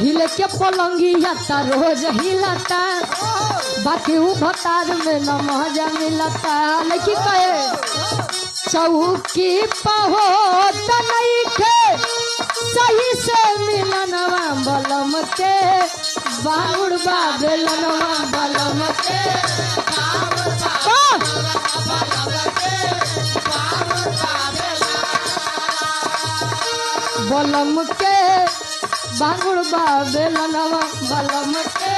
हिले के पलंगिया ता रोज हिलता बाकी उ भतार में न मजा मिलता लेकिन कहे चौकी पहो नहीं के सही से मिलनवा बलम के बाउर बेलनवा बलम के बलम के बाउर बेलनवा बलम के